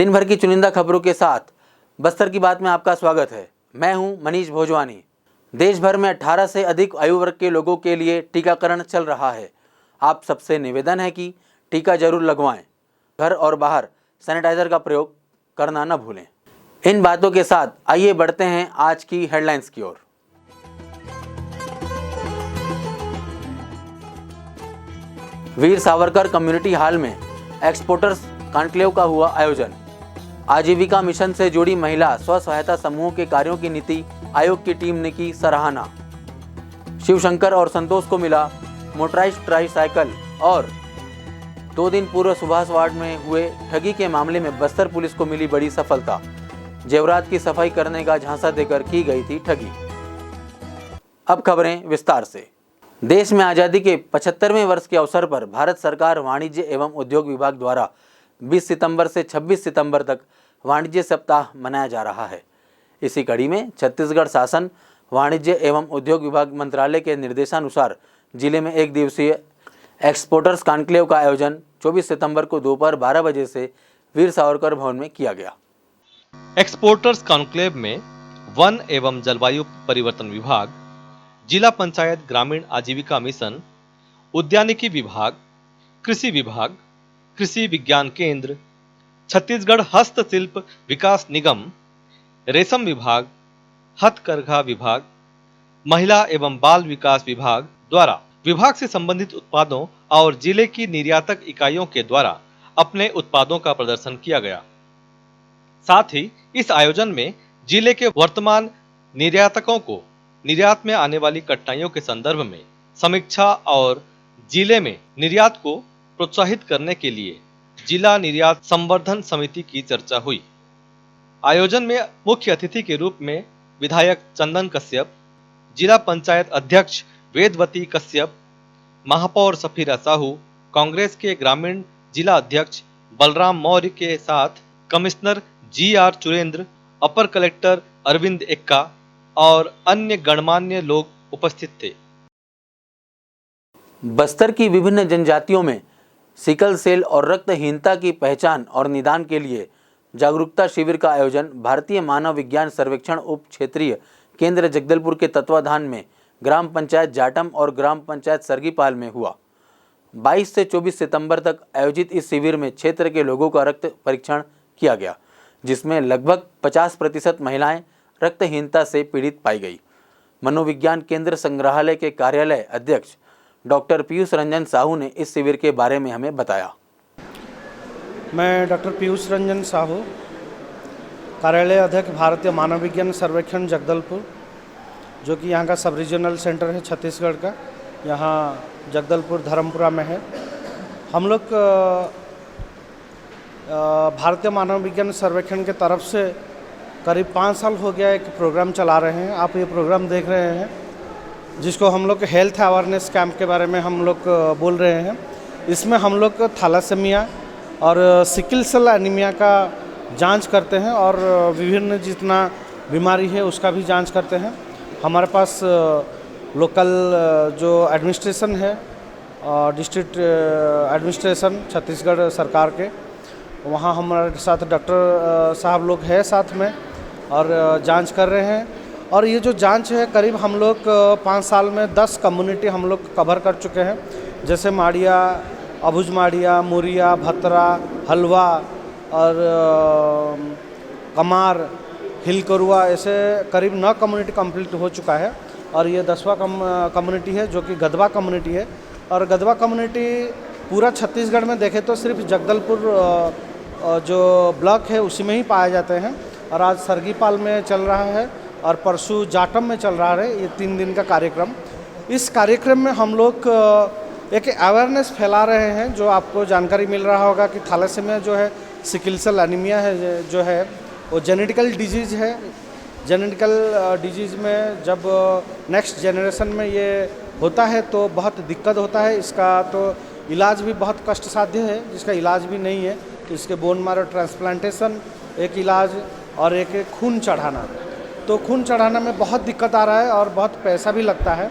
दिन भर की चुनिंदा खबरों के साथ बस्तर की बात में आपका स्वागत है। मैं हूं मनीष भोजवानी। देश भर में 18 से अधिक आयु वर्ग के लोगों के लिए टीकाकरण चल रहा है। आप सबसे निवेदन है कि टीका जरूर लगवाएं। घर और बाहर सैनिटाइजर का प्रयोग करना न भूलें। इन बातों के साथ आइए बढ़ते हैं आज की हेडलाइंस की ओर। वीर सावरकर कम्युनिटी हॉल में एक्सपोर्टर्स कॉन्क्लेव का हुआ आयोजन। आजीविका मिशन से जुड़ी महिला स्व सहायता समूहों के कार्यों की नीति आयोग की टीम ने की सराहना। शिवशंकर और संतोष को मिला मोटराइज्ड ट्राईसाइकिल। और 2 दिन पूर्व सुभाष वार्ड में हुए ठगी के मामले में बस्तर पुलिस को मिली बड़ी सफलता। जेवरात की सफाई करने का झांसा देकर की गई थी ठगी। अब खबरें विस्तार से। देश में आज़ादी के 75वें वर्ष के अवसर पर भारत सरकार वाणिज्य एवं उद्योग विभाग द्वारा 20 सितंबर से 26 सितंबर तक वाणिज्य सप्ताह मनाया जा रहा है। इसी कड़ी में छत्तीसगढ़ शासन वाणिज्य एवं उद्योग विभाग मंत्रालय के निर्देशानुसार जिले में 1 दिवसीय एक्सपोर्टर्स कॉन्क्लेव का आयोजन 24 सितंबर को दोपहर 12 बजे से वीर सावरकर भवन में किया गया। एक्सपोर्टर्स कॉन्क्लेव में वन एवं जलवायु परिवर्तन विभाग, जिला पंचायत ग्रामीण आजीविका मिशन, उद्यानिकी विभाग, कृषि विभाग, कृषि विज्ञान केंद्र, छत्तीसगढ़ हस्तशिल्प विकास निगम, रेशम विभाग, हथकरघा विभाग, महिला एवं बाल विकास विभाग द्वारा विभाग से संबंधित उत्पादों और जिले की निर्यातक इकाइयों के द्वारा अपने उत्पादों का प्रदर्शन किया गया। साथ ही इस आयोजन में जिले के वर्तमान निर्यातकों को निर्यात में आने वाली कठिनाइयों के संदर्भ में समीक्षा और जिले में निर्यात को प्रोत्साहित करने के लिए जिला निर्यात संवर्धन समिति की चर्चा हुई। आयोजन में मुख्य अतिथि के रूप में विधायक चंदन कश्यप, जिला पंचायत अध्यक्ष वेदवती कश्यप, महापौर सफीरा साहू, कांग्रेस के ग्रामीण जिला अध्यक्ष बलराम मौर्य के साथ कमिश्नर GR चुरेंद्र, अपर कलेक्टर अरविंद एक्का और अन्य गणमान्य लोग उपस्थित थे। बस्तर की विभिन्न जनजातियों में सिकल सेल और रक्तहीनता की पहचान और निदान के लिए जागरूकता शिविर का आयोजन भारतीय मानव विज्ञान सर्वेक्षण उप क्षेत्रीय केंद्र जगदलपुर के तत्वाधान में ग्राम पंचायत जाटम और ग्राम पंचायत सरगीपाल में हुआ। 22 से 24 सितंबर तक आयोजित इस शिविर में क्षेत्र के लोगों का रक्त परीक्षण किया गया, जिसमें लगभग 50% महिलाएं रक्तहीनता से पीड़ित पाई गई। मनोविज्ञान केंद्र संग्रहालय के कार्यालय अध्यक्ष डॉक्टर पीयूष रंजन साहू ने इस शिविर के बारे में हमें बताया। मैं डॉक्टर पीयूष रंजन साहू, कार्यालय अध्यक्ष भारतीय मानव विज्ञान सर्वेक्षण जगदलपुर, जो कि यहाँ का सब रीजनल सेंटर है छत्तीसगढ़ का, यहाँ जगदलपुर धर्मपुरा में है। हम लोग भारतीय मानव विज्ञान सर्वेक्षण के तरफ से करीब 5 साल हो गया एक प्रोग्राम चला रहे हैं। आप ये प्रोग्राम देख रहे हैं, जिसको हम लोग हेल्थ अवेयरनेस कैंप के बारे में हम लोग बोल रहे हैं। इसमें हम लोग थैलेसीमिया और सिकल सेल एनीमिया का जांच करते हैं और विभिन्न जितना बीमारी है उसका भी जांच करते हैं। हमारे पास लोकल जो एडमिनिस्ट्रेशन है, डिस्ट्रिक्ट एडमिनिस्ट्रेशन छत्तीसगढ़ सरकार के, वहाँ हमारे साथ डॉक्टर साहब लोग हैं साथ में और जांच कर रहे हैं। और ये जो जांच है करीब हम लोग 5 साल में 10 कम्युनिटी हम लोग कवर कर चुके हैं, जैसे माड़िया, अबुझ माड़िया, मुरिया, भतरा, हलवा और कमार, हिलकरुआ, ऐसे करीब 9 कम्युनिटी कंप्लीट हो चुका है। और ये 10वां कम्युनिटी है जो कि गदवा कम्युनिटी है। और गदवा कम्युनिटी पूरा छत्तीसगढ़ में देखें तो सिर्फ जगदलपुर जो ब्लॉक है उसी में ही पाए जाते हैं। और आज सरगीपाल में चल रहा है और परसों जाटम में चल रहा है, ये 3 दिन का कार्यक्रम। इस कार्यक्रम में हम लोग एक अवेयरनेस फैला रहे हैं। जो आपको जानकारी मिल रहा होगा कि थैलेसीमिया जो है, सिकल सेल एनीमिया है जो है, वो जेनेटिकल डिजीज़ है। जेनेटिकल डिजीज़ में जब नेक्स्ट जनरेशन में ये होता है तो बहुत दिक्कत होता है। इसका तो इलाज भी बहुत कष्ट साध्य है, जिसका इलाज भी नहीं है। इसके बोन मैरो ट्रांसप्लांटेशन एक इलाज और एक खून चढ़ाना। तो खून चढ़ाना में बहुत दिक्कत आ रहा है और बहुत पैसा भी लगता है।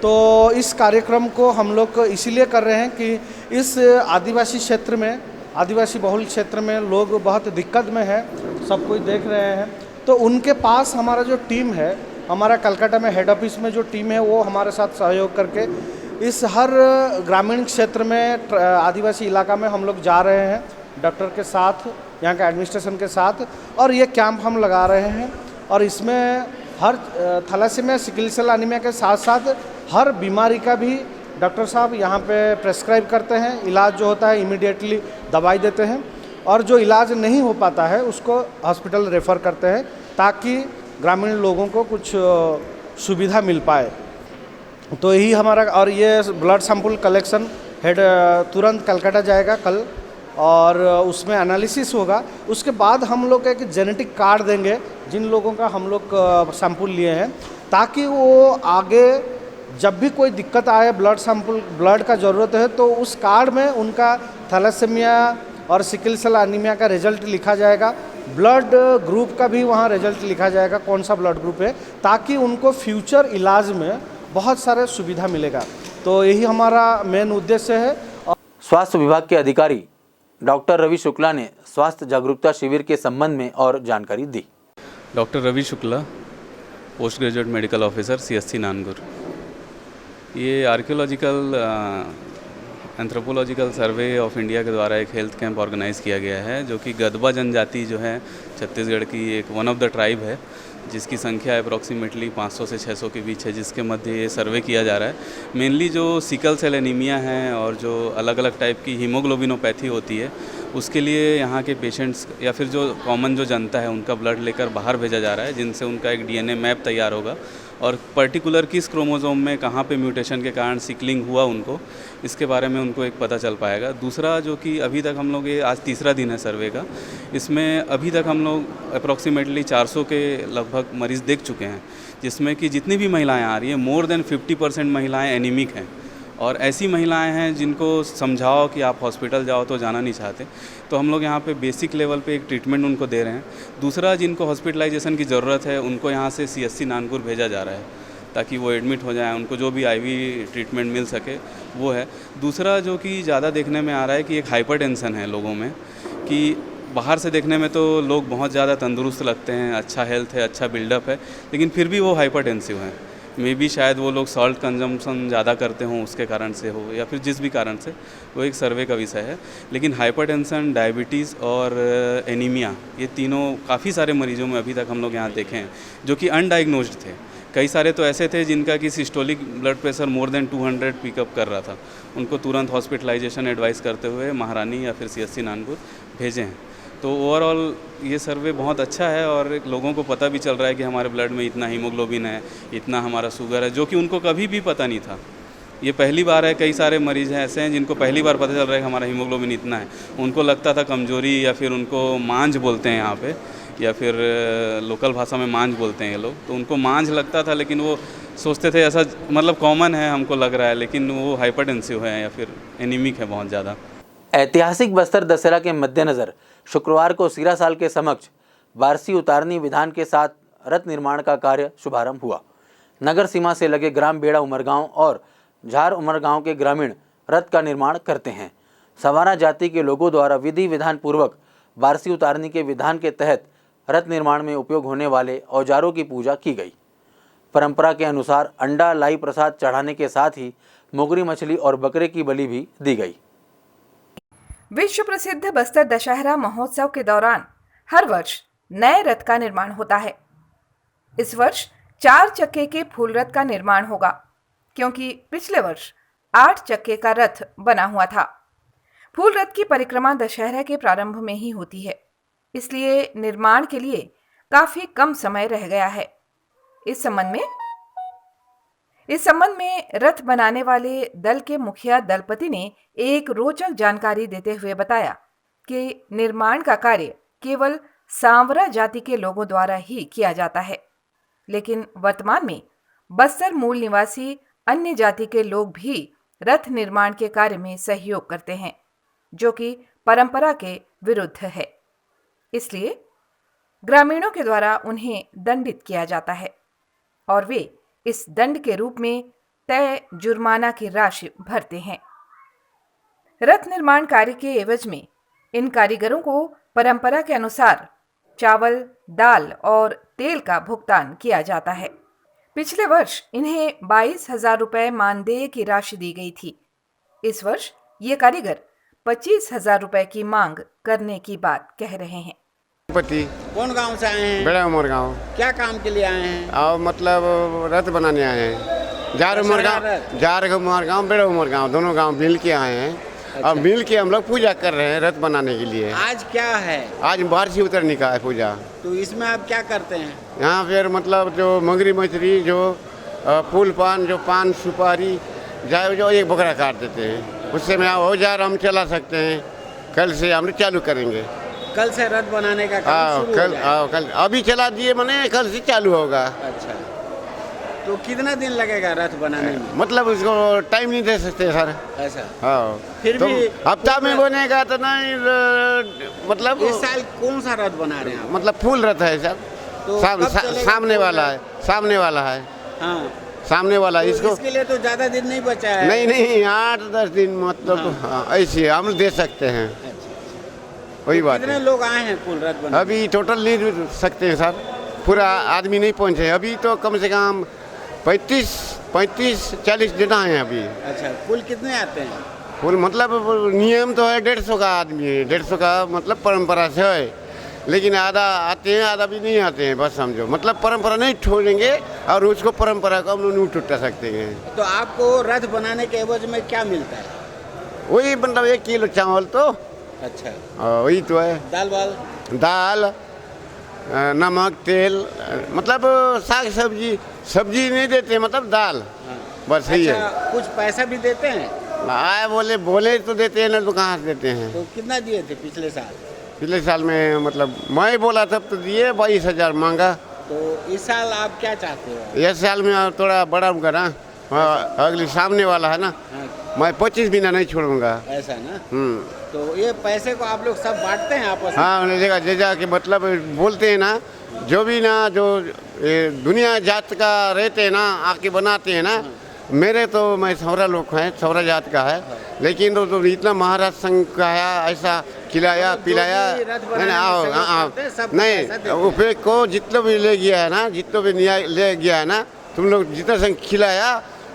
तो इस कार्यक्रम को हम लोग इसीलिए कर रहे हैं कि इस आदिवासी क्षेत्र में आदिवासी बहुल क्षेत्र में लोग बहुत दिक्कत में है, सब कोई देख रहे हैं। तो उनके पास हमारा जो टीम है, हमारा कलकत्ता में हेड ऑफिस में जो टीम है वो हमारे साथ सहयोग करके इस हर ग्रामीण क्षेत्र में आदिवासी इलाका में हम लोग जा रहे हैं डॉक्टर के साथ, यहाँ के एडमिनिस्ट्रेशन के साथ, और ये कैंप हम लगा रहे हैं। और इसमें हर थैलेसीमिया सिकल सेल एनीमिया के साथ साथ हर बीमारी का भी डॉक्टर साहब यहाँ पे प्रेस्क्राइब करते हैं। इलाज जो होता है इमीडिएटली दवाई देते हैं, और जो इलाज नहीं हो पाता है उसको हॉस्पिटल रेफ़र करते हैं ताकि ग्रामीण लोगों को कुछ सुविधा मिल पाए। तो यही हमारा, और ये ब्लड सैंपल कलेक्शन हेड तुरंत कलकत्ता जाएगा कल, और उसमें एनालिसिस होगा। उसके बाद हम लोग एक जेनेटिक कार्ड देंगे जिन लोगों का हम लोग सैंपल लिए हैं, ताकि वो आगे जब भी कोई दिक्कत आए, ब्लड का ज़रूरत है, तो उस कार्ड में उनका थैलेसीमिया और सिकल सेल एनीमिया का रिजल्ट लिखा जाएगा, ब्लड ग्रुप का भी वहाँ रिजल्ट लिखा जाएगा कौन सा ब्लड ग्रुप है, ताकि उनको फ्यूचर इलाज में बहुत सारे सुविधा मिलेगा। तो यही हमारा मेन उद्देश्य है। स्वास्थ्य विभाग के अधिकारी डॉक्टर रवि शुक्ला ने स्वास्थ्य जागरूकता शिविर के संबंध में और जानकारी दी। Doctor Ravi Shukla, post graduate medical officer, CSC Nangur. ये archaeological anthropological survey of India के द्वारा एक हेल्थ कैंप ऑर्गेनाइज़ किया गया है, जो कि गदबा जनजाति जो है छत्तीसगढ़ की एक वन ऑफ द ट्राइब है, जिसकी संख्या अप्रॉक्सीमेटली 500 से 600 के बीच है, जिसके मध्य ये सर्वे किया जा रहा है। मेनली जो सिकल सेल एनीमिया है और जो अलग अलग टाइप की हीमोग्लोबिनोपैथी होती है, उसके लिए यहाँ के पेशेंट्स या फिर जो कॉमन जो जनता है उनका ब्लड लेकर बाहर भेजा जा रहा है, जिनसे उनका एक DNA मैप तैयार होगा, और पर्टिकुलर किस क्रोमोसोम में कहाँ पे म्यूटेशन के कारण सिकलिंग हुआ उनको, इसके बारे में उनको एक पता चल पाएगा। दूसरा, जो कि अभी तक हम लोग, ये आज तीसरा दिन है सर्वे का, इसमें अभी तक हम लोग अप्रॉक्सीमेटली 400 के लगभग मरीज़ देख चुके हैं, जिसमें कि जितनी भी महिलाएं आ रही हैं, मोर देन 50% महिलाएं एनीमिक हैं, और ऐसी महिलाएं हैं जिनको समझाओ कि आप हॉस्पिटल जाओ तो जाना नहीं चाहते। तो हम लोग यहाँ पे बेसिक लेवल पे एक ट्रीटमेंट उनको दे रहे हैं। दूसरा, जिनको हॉस्पिटलाइजेशन की ज़रूरत है उनको यहाँ से CSC नानगुर भेजा जा रहा है, ताकि वो एडमिट हो जाएं, उनको जो भी IV ट्रीटमेंट मिल सके वो है। दूसरा, जो कि ज़्यादा देखने में आ रहा है कि एक हाइपरटेंशन है लोगों में, कि बाहर से देखने में तो लोग बहुत ज़्यादा तंदुरुस्त लगते हैं, अच्छा हेल्थ है, अच्छा बिल्डअप है, लेकिन फिर भी वो हाइपरटेंसिव हैं। मे बी शायद वो लोग सॉल्ट कंजम्पशन ज़्यादा करते हों, उसके कारण से हो, या फिर जिस भी कारण से, वो एक सर्वे का विषय है। लेकिन हाइपरटेंशन, डायबिटीज़ और एनीमिया, ये तीनों काफ़ी सारे मरीजों में अभी तक हम लोग यहाँ देखे हैं, जो कि अनडायग्नोज्ड थे। कई सारे तो ऐसे थे जिनका कि systolic blood pressure more than 200 pickup कर रहा था, उनको तुरंत हॉस्पिटलाइजेशन एडवाइस करते हुए महारानी या फिर CSC नानगुर भेजे हैं। तो ओवरऑल ये सर्वे बहुत अच्छा है, और लोगों को पता भी चल रहा है कि हमारे ब्लड में इतना हीमोग्लोबिन है, इतना हमारा शुगर है, जो कि उनको कभी भी पता नहीं था। ये पहली बार है, कई सारे मरीज़ हैं ऐसे हैं जिनको पहली बार पता चल रहा है कि हमारा हीमोग्लोबिन इतना है। उनको लगता था कमजोरी, या फिर उनको मांझ बोलते हैं यहाँ पे, या फिर लोकल भाषा में मांझ बोलते हैं ये लोग, तो उनको मांझ लगता था, लेकिन वो सोचते थे ऐसा मतलब कॉमन है हमको लग रहा है, लेकिन वो हाइपरटेंसिव है या फिर एनीमिक है बहुत ज़्यादा। ऐतिहासिक बस्तर दशहरा के मद्देनजर शुक्रवार को सीरासाल के समक्ष बारसी उतारनी विधान के साथ रथ निर्माण का कार्य शुभारंभ हुआ। नगर सीमा से लगे ग्राम बेड़ा उमरगांव और झार उमरगांव के ग्रामीण रथ का निर्माण करते हैं। सवाना जाति के लोगों द्वारा विधि विधान पूर्वक बारसी उतारनी के विधान के तहत रथ निर्माण में उपयोग होने वाले औजारों की पूजा की गई। परंपरा के अनुसार अंडा लाई प्रसाद चढ़ाने के साथ ही मोगरी मछली और बकरे की बलि भी दी गई। विश्व प्रसिद्ध बस्तर दशहरा महोत्सव के दौरान हर वर्ष नए रथ का निर्माण होता है। इस वर्ष 4 चक्के के फूल रथ का निर्माण होगा, क्योंकि पिछले वर्ष 8 चक्के का रथ बना हुआ था। फूल रथ की परिक्रमा दशहरा के प्रारंभ में ही होती है, इसलिए निर्माण के लिए काफी कम समय रह गया है। इस संबंध में रथ बनाने वाले दल के मुखिया दलपति ने एक रोचक जानकारी देते हुए बताया कि निर्माण का कार्य केवल सांवरा जाति के लोगों द्वारा ही किया जाता है, लेकिन वर्तमान में बस्तर मूल निवासी अन्य जाति के लोग भी रथ निर्माण के कार्य में सहयोग करते हैं, जो कि परंपरा के विरुद्ध है। इसलिए ग्रामीणों के द्वारा उन्हें दंडित किया जाता है और वे इस दंड के रूप में तय जुर्माना की राशि भरते हैं। रथ निर्माण कार्य के एवज में इन कारीगरों को परंपरा के अनुसार चावल, दाल और तेल का भुगतान किया जाता है। पिछले वर्ष इन्हें 22,000 रुपए मानदेय की राशि दी गई थी। इस वर्ष ये कारीगर 25,000 रुपए की मांग करने की बात कह रहे हैं। पति कौन गांव से आए हैं? बड़ा उमर गाँव क्या काम के लिए आए हैं? और मतलब रथ बनाने आए हैं। जार उमर गाँव बड़ा उमर गाँव दोनों गांव मिल के आए हैं। अच्छा। और मिल के हम लोग पूजा कर रहे हैं रथ बनाने के लिए। आज क्या है? आज बारिश उतरने का है पूजा। तो इसमें आप क्या करते हैं? यहाँ फिर मतलब जो मंगरी मछली जो फूल पान जो पान सुपारी जाए जो एक बकरा काट देते हैं, उससे में औजार हम चला सकते हैं। कल से हम लोग चालू करेंगे। कल से रथ बनाने का काम शुरू हो जाएगा? कल अभी चला दिए मैंने, कल से चालू होगा। अच्छा, तो कितना दिन लगेगा रथ बनाने में? मतलब उसको टाइम नहीं दे सकते सर। ऐसा? हाँ, फिर तो भी हफ्ता में बनेगा तो नहीं मतलब इस साल कौन सा रथ बना रहे हैं आप? मतलब फूल रथ है सर। तो कब चलेगा सामने फूल वाला रथ? है, सामने वाला है, हाँ, सामने वाला तो इसको इसके लिए तो ज्यादा दिन नहीं बचा है। नहीं 8-10 दिन मतलब हाँ, ऐसे हम दे सकते हैं। वही बात कितने है। लोग आए हैं फूल रथ बनाने? अभी टोटल नहीं सकते हैं सर, पूरा आदमी नहीं पहुँचे अभी, तो कम से कम 35-40 जना हैं अभी। अच्छा, फूल कितने आते हैं? फुल मतलब नियम तो है 150 का आदमी है, 150 का मतलब परंपरा से है, लेकिन आधा आते हैं आधा भी नहीं आते हैं। बस समझो मतलब परंपरा नहीं छोड़ेंगे और उसको परंपरा को हम लोग नहीं टूटा सकते हैं। तो आपको रथ बनाने के एवज में क्या मिलता है? वही मतलब 1 किलो चावल तो अच्छा, वही तो है, दाल नमक तेल, मतलब साग सब्जी नहीं देते, मतलब दाल। हाँ। बस यही अच्छा, है। कुछ पैसा भी देते हैं? आए बोले तो देते हैं ना, तो कहाँ से देते हैं। तो कितना दिए थे पिछले साल? पिछले साल में मतलब मैं बोला तब तो दिए 22,000 मांगा। तो इस साल आप क्या चाहते हो? इस साल में थोड़ा बड़ा होगा ना, अगली सामने वाला है ना, हाँ, मैं 25 बिना नहीं छोड़ूंगा। ऐसा ना? तो ये पैसे को आप लोग सब बांटते हैं आपस में? हाँ, जगह के मतलब बोलते हैं ना, जो भी ना जो दुनिया जात का रहते हैं ना आके बनाते हैं ना। मेरे तो मैं सौरा लोग हैं, सौरा जात का है, लेकिन तो इतना महाराज संघ का है, ऐसा खिलाया पिलाया नहीं उपयोग को जितना भी ले गया है ना, जितना भी ले गया है ना, तुम लोग जितना संग खिलाया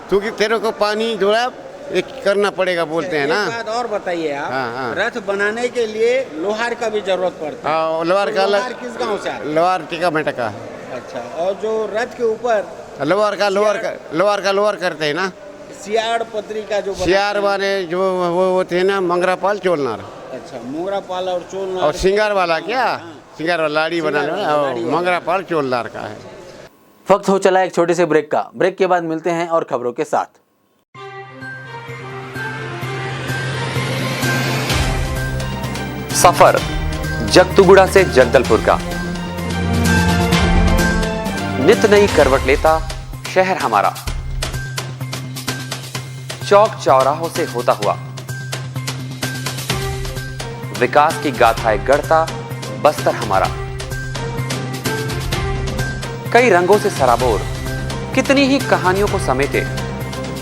क्योंकि तेरे को पानी थोड़ा एक करना पड़ेगा बोलते हैं ना। एक बात और बताइए आप, हाँ। रथ बनाने के लिए लोहार का भी जरूरत पड़ता है। लोहार का लोहार किस गांव से आता है? लोहार टीका मेटा का। अच्छा, और जो रथ के ऊपर लोहार करते हैं ना, सियाड़ पत्री का जो सियार वाले जो वो होते हैं ना, मंगरापाल चोलनार। अच्छा, मोगरापाल और चोलनार। और सिंगार वाला क्या, सिंगार वाला लाड़ी बनाने वाला मंगरापाल चोलनार का है। वक्त हो चला एक छोटे से ब्रेक का। ब्रेक के बाद मिलते हैं और खबरों के साथ। सफर जगतुगुड़ा से जगदलपुर का, नित नई करवट लेता शहर हमारा, चौक चौराहों से होता हुआ विकास की गाथाएं गढ़ता बस्तर हमारा। कई रंगों से सराबोर कितनी ही कहानियों को समेटे,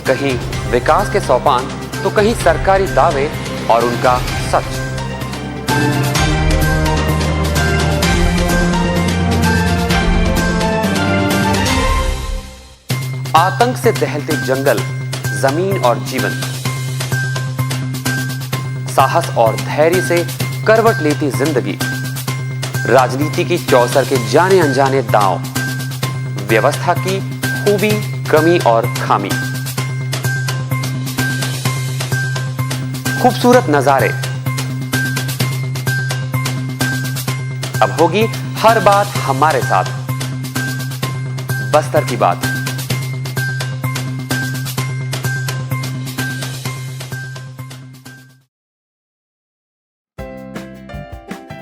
कहीं विकास के सोपान तो कहीं सरकारी दावे और उनका सच। आतंक से दहलते जंगल, जमीन और जीवन, साहस और धैर्य से करवट लेती जिंदगी, राजनीति की चौसर के जाने अनजाने दांव, व्यवस्था की खूबी कमी और खामी, खूबसूरत नजारे। अब होगी हर बात हमारे साथ, बस्तर की बात।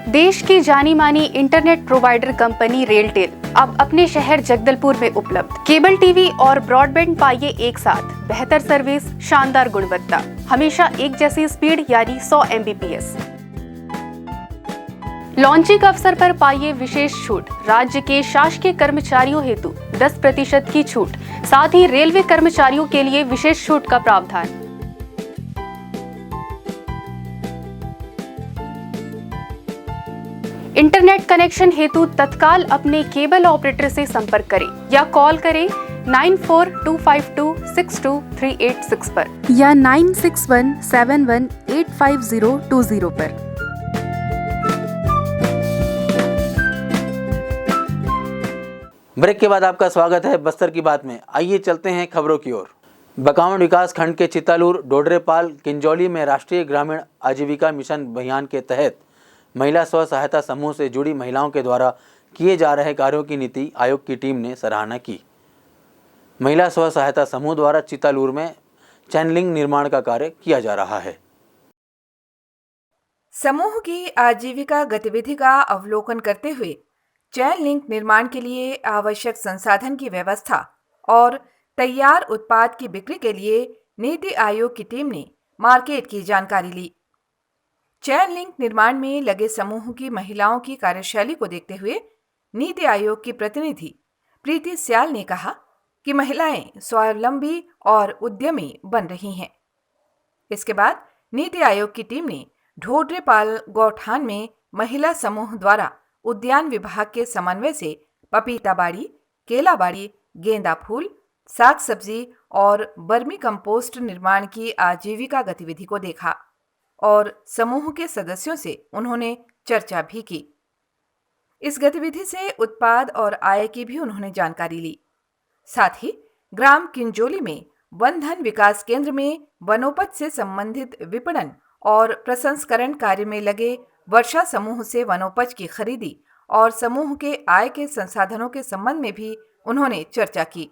देश की जानी मानी इंटरनेट प्रोवाइडर कंपनी रेलटेल अब अपने शहर जगदलपुर में उपलब्ध। केबल टीवी और ब्रॉडबैंड पाइए एक साथ, बेहतर सर्विस, शानदार गुणवत्ता, हमेशा एक जैसी स्पीड यानी 100 Mbps। लॉन्चिंग अवसर पर पाइए विशेष छूट, राज्य के शासकीय कर्मचारियों हेतु 10% की छूट, साथ ही रेलवे कर्मचारियों के लिए विशेष छूट का प्रावधान। इंटरनेट कनेक्शन हेतु तत्काल अपने केबल ऑपरेटर से संपर्क करें या कॉल करें 9425262386 पर या 9617185020 पर। ब्रेक के बाद आपका स्वागत है बस्तर की बात में। आइए चलते हैं खबरों की ओर। बकावंड विकास खंड के चितालूर, डोडरेपाल, किंजौली में राष्ट्रीय ग्रामीण आजीविका मिशन अभियान के तहत महिला स्व सहायता समूह से जुड़ी महिलाओं के द्वारा किए जा रहे कार्यों की नीति आयोग की टीम ने सराहना की। महिला स्व सहायता समूह द्वारा चितालूर में चैनलिंग निर्माण का कार्य किया जा रहा है। समूह की आजीविका गतिविधि का अवलोकन करते हुए चैन लिंक निर्माण के लिए आवश्यक संसाधन की व्यवस्था और तैयार उत्पाद की बिक्री के लिए नीति आयोग की टीम ने मार्केट की जानकारी ली। चैन लिंक निर्माण में लगे समूह की महिलाओं की कार्यशैली को देखते हुए नीति आयोग की प्रतिनिधि प्रीति स्याल ने कहा कि महिलाएं स्वावलंबी और उद्यमी बन रही हैं। इसके बाद नीति आयोग की टीम ने ढोडरेपाल गौठान में महिला समूह द्वारा उद्यान विभाग के समन्वय से पपीता बाड़ी, केला बाड़ी, गेंदा फूल, साग सब्जी और बर्मी कंपोस्ट निर्माण की आजीविका गतिविधि को देखा और समूह के सदस्यों से उन्होंने चर्चा भी की। इस गतिविधि से उत्पाद और आय की भी उन्होंने जानकारी ली। साथ ही ग्राम किंजोली में वनधन विकास केंद्र में वनोपज से संबंधित विपणन और प्रसंस्करण कार्य में लगे वर्षा समूह से वनोपज की खरीदी और समूह के आय के संसाधनों के संबंध में भी उन्होंने चर्चा की।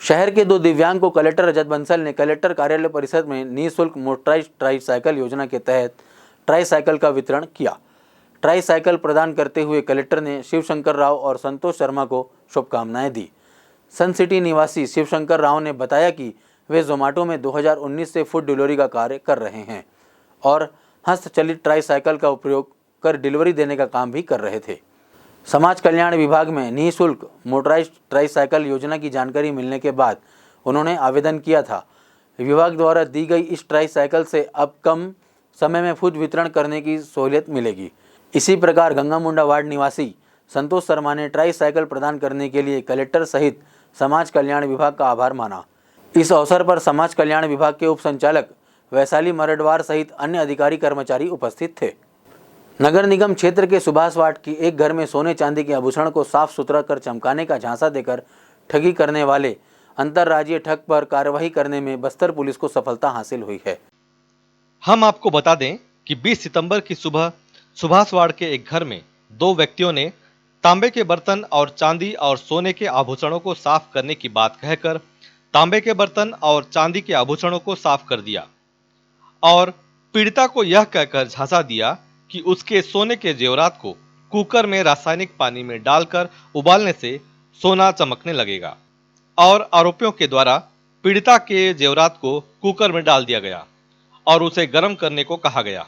शहर के 2 दिव्यांग को कलेक्टर रजत बंसल ने कलेक्टर कार्यालय परिसर में निःशुल्क मोटराइज्ड ट्राईसाइकिल योजना के तहत ट्राईसाइकिल का वितरण किया। ट्राईसाइकिल प्रदान करते हुए कलेक्टर ने शिवशंकर राव और संतोष शर्मा को शुभकामनाएं दी। सन सिटी निवासी शिवशंकर राव ने बताया कि वे जोमेटो में 2019 से फूड डिलीवरी का कार्य कर रहे हैं और हस्तचलित ट्राईसाइकिल का उपयोग कर डिलीवरी देने का काम भी कर रहे थे। समाज कल्याण विभाग में निःशुल्क मोटराइज्ड ट्राईसाइकिल योजना की जानकारी मिलने के बाद उन्होंने आवेदन किया था। विभाग द्वारा दी गई इस ट्राईसाइकिल से अब कम समय में फूड वितरण करने की सहूलियत मिलेगी। इसी प्रकार गंगा मुंडा वार्ड निवासी संतोष शर्मा ने ट्राईसाइकिल प्रदान करने के लिए कलेक्टर सहित समाज कल्याण विभाग का आभार माना। इस अवसर पर समाज कल्याण विभाग के उप संचालक वैशाली मरडवार सहित अन्य अधिकारी कर्मचारी उपस्थित थे। नगर निगम क्षेत्र के सुभाष वार्ड की एक घर में सोने चांदी के आभूषण को साफ सुथरा कर चमकाने का झांसा देकर ठगी करने वाले अंतर्राज्यीय ठग पर कार्रवाई करने में बस्तर पुलिस को सफलता हासिल हुई है। हम आपको बता दें कि 20 सितंबर की सुबह सुभाष वार्ड के एक घर में 2 व्यक्तियों ने तांबे के बर्तन और चांदी और सोने के आभूषणों को साफ करने की बात कहकर तांबे के बर्तन और चांदी के आभूषणों को साफ कर दिया और पीड़िता को यह कहकर झांसा दिया कि उसके सोने के जेवरात को कुकर में रासायनिक पानी में डालकर उबालने से सोना चमकने लगेगा और आरोपियों के द्वारा पीड़िता के जेवरात को कुकर में डाल दिया गया और उसे गर्म करने को कहा गया।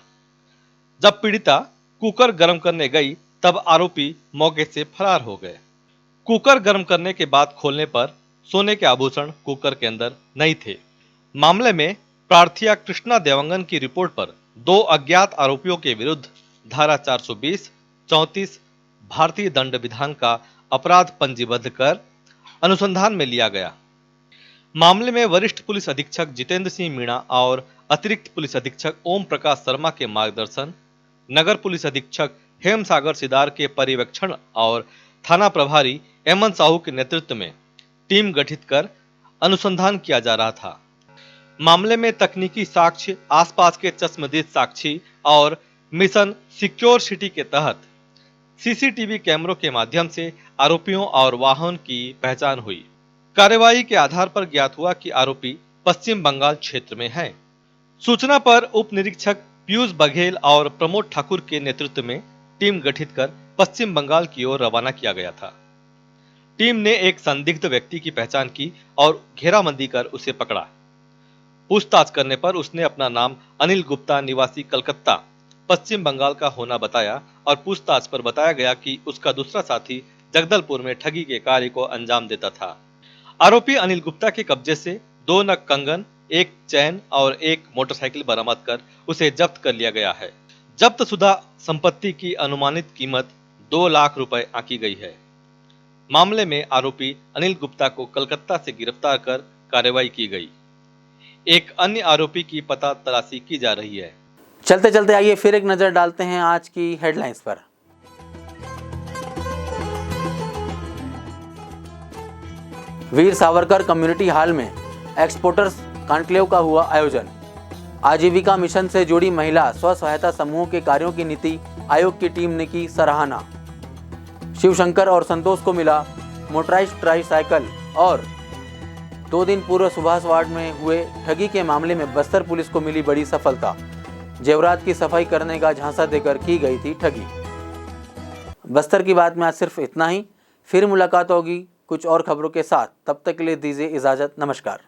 जब पीड़िता कुकर गर्म करने गई तब आरोपी मौके से फरार हो गए। कुकर गर्म करने के बाद खोलने पर सोने के आभूषण कुकर के अंदर नहीं थे। मामले में प्रार्थिया कृष्णा देवंगन की रिपोर्ट पर 2 अज्ञात आरोपियों के विरुद्ध धारा 420, 34 भारतीय दंड विधान का अपराध पंजीबद्ध कर अनुसंधान में लिया गया। मामले में वरिष्ठ पुलिस अधीक्षक जितेंद्र सिंह मीणा और अतिरिक्त पुलिस अधीक्षक ओम प्रकाश शर्मा के मार्गदर्शन, नगर पुलिस अधीक्षक हेम सागर सिदार के पर्यवेक्षण और थाना प्रभारी एमन साहू के नेतृत्व में टीम गठित कर अनुसंधान किया जा रहा था। मामले में तकनीकी साक्ष्य, आसपास के चश्मदीद साक्षी और मिशन सिक्योर सिटी के तहत सीसीटीवी कैमरों के माध्यम से आरोपियों और वाहन की पहचान हुई। कार्रवाई के आधार पर ज्ञात हुआ कि आरोपी पश्चिम बंगाल क्षेत्र में हैं। सूचना पर उप निरीक्षक पीयूष बघेल और प्रमोद ठाकुर के नेतृत्व में टीम गठित कर पश्चिम बंगाल की ओर रवाना किया गया था। टीम ने एक संदिग्ध व्यक्ति की पहचान की और घेराबंदी कर उसे पकड़ा। पूछताछ करने पर उसने अपना नाम अनिल गुप्ता निवासी कलकत्ता पश्चिम बंगाल का होना बताया और पूछताछ पर बताया गया कि उसका दूसरा साथी जगदलपुर में ठगी के कार्य को अंजाम देता था। आरोपी अनिल गुप्ता के कब्जे से 2 नग कंगन, 1 चैन और 1 मोटरसाइकिल बरामद कर उसे जब्त कर लिया गया है। जब्तशुदा संपत्ति की अनुमानित कीमत 2 लाख रुपए आंकी गई है। मामले में आरोपी अनिल गुप्ता को कलकत्ता से गिरफ्तार कर कार्रवाई की गई। एक अन्य आरोपी की पता तलाशी की जा रही है। चलते चलते आइए फिर एक नजर डालते हैं आज की हेडलाइंस पर। वीर सावरकर कम्युनिटी हॉल में एक्सपोर्टर्स कॉन्क्लेव का हुआ आयोजन। आजीविका मिशन से जुड़ी महिला स्व सहायता समूहों के कार्यों की नीति आयोग की टीम ने की सराहना। शिवशंकर और संतोष को मिला मोटराइज्ड ट्राईसाइकिल। और 2 दिन पूर्व सुभाष वार्ड में हुए ठगी के मामले में बस्तर पुलिस को मिली बड़ी सफलता। जेवरात की सफाई करने का झांसा देकर की गई थी ठगी। बस्तर की बात में आज सिर्फ इतना ही। फिर मुलाकात होगी कुछ और खबरों के साथ। तब तक के लिए दीजिए इजाजत। नमस्कार।